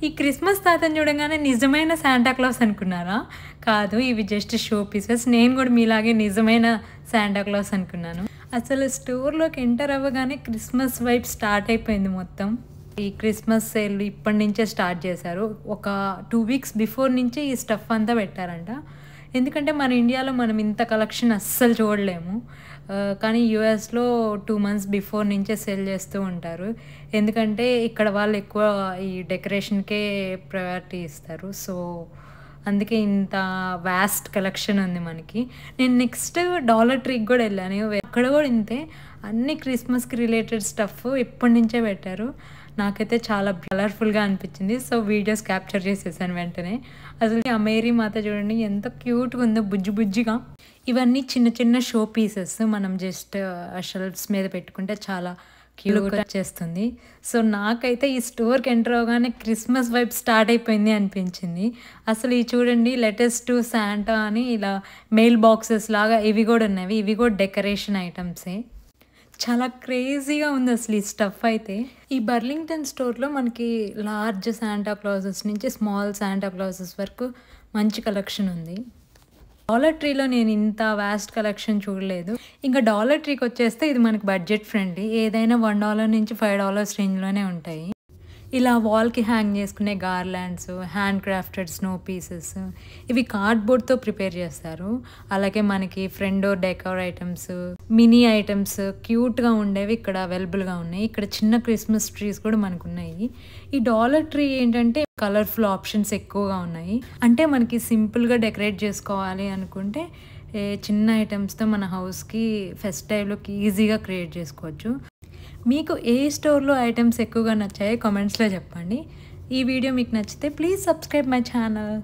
ఈ క్రిస్మస్ తాతని చూడంగానే నిజమైన శాంటా క్లాస్ అనుకున్నారా? కాదు, ఇవి జస్ట్ షో పీసెస్. నేను కూడా మీలాగే నిజమైన శాంటా క్లాస్ అనుకున్నాను. అసలు స్టోర్‌లోకి ఎంటర్ అవ్వగానే క్రిస్మస్ వైబ్ స్టార్ట్ అయిపోయింది మొత్తం. ఈ క్రిస్మస్ సేల్ ఇప్పటి నుంచే స్టార్ట్ చేశారు. ఒక 2 వీక్స్ బిఫోర్ నుంచే ఈ స్టఫ్ అంతా పెట్టారంట. ఎందుకంటే మన ఇండియాలో మనం ఇంత కలెక్షన్ అస్సలు చూడలేము. కానీ యూఎస్‌లో 2 మంత్స్ బిఫోర్ నుంచే సేల్ చేస్తూ ఉంటారు. ఎందుకంటే ఇక్కడ వాళ్ళు ఎక్కువ ఈ డెకరేషన్‌కే ప్రయారిటీ ఇస్తారు. సో, అందుకే ఇంత వాస్ట్ కలెక్షన్ ఉంది మనకి. నేను నెక్స్ట్ డాలర్ ట్రీకి కూడా వెళ్ళాను. అక్కడ కూడా ఇంతే. అన్ని క్రిస్మస్‌కి రిలేటెడ్ స్టఫ్ ఎప్పటినుంచే పెట్టారు. నాకైతే చాలా కలర్‌ఫుల్‌గా అనిపించింది. సో, వీడియోస్ క్యాప్చర్ చేసేసాను వెంటనే. అసలు ఆ మేరీ మాత చూడండి ఎంత క్యూట్‌గా ఉందో బుజ్జి బుజ్జిగా. ఇవన్నీ చిన్న చిన్న షో పీసెస్. మనం జస్ట్ షెల్ఫ్స్ మీద పెట్టుకుంటే చాలా క్యూట్‌గా వచ్చేస్తుంది. సో, నాకైతే ఈ స్టోర్‌కి ఎంటర్ అవ్వగానే క్రిస్మస్ వైబ్ స్టార్ట్ అయిపోయింది అనిపించింది. అసలు ఇవి చూడండి, లెటర్స్ టు శాంటా అని ఇలా మెయిల్ బాక్సెస్ లాగా ఇవి కూడా ఉన్నవి. ఇవి కూడా డెకరేషన్ ఐటమ్సే. చాలా క్రేజీగా ఉంది అసలు ఈ స్టఫ్ అయితే. ఈ బర్లింగ్టన్ స్టోర్‌లో మనకి లార్జ్ శాంటా క్లాజెస్ నుంచి స్మాల్ శాంటా క్లాజెస్ వరకు మంచి కలెక్షన్ ఉంది. డాలర్ ట్రీలో నేను ఇంత వాస్ట్ కలెక్షన్ చూడలేదు. ఇంకా డాలర్ ట్రీకి వచ్చేస్తే ఇది మనకి బడ్జెట్ ఫ్రెండ్లీ. ఏదైనా $1 నుంచి $5 రేంజ్‌లోనే ఉంటాయి. ఇలా వాల్‌కి హ్యాంగ్ చేసుకునే garlands, hand crafted snow pieces, ఇవి కార్డ్‌బోర్డ్‌తో ప్రిపేర్ చేస్తారు. అలాగే మనకి front door decor items, mini items క్యూట్‌గా ఉండేవి ఇక్కడ అవైలబుల్‌గా ఉన్నాయి. ఇక్కడ చిన్న క్రిస్మస్ ట్రీస్ కూడా మనకున్నాయి. ఈ డాలర్ ట్రీ ఏంటంటే కలర్‌ఫుల్ ఆప్షన్స్ ఎక్కువగా ఉన్నాయి. అంటే మనకి సింపుల్‌గా డెకరేట్ చేసుకోవాలి అనుకుంటే చిన్న ఐటమ్స్‌తో మన హౌస్‌కి ఫెస్ట్ టైమ్‌లోకి ఈజీగా క్రియేట్ చేసుకోవచ్చు. మీకు ఏ స్టోర్‌లో ఐటమ్స్ ఎక్కువగా నచ్చాయో కామెంట్స్‌లో చెప్పండి. ఈ వీడియో మీకు నచ్చితే ప్లీజ్ సబ్స్క్రైబ్ మై ఛానల్.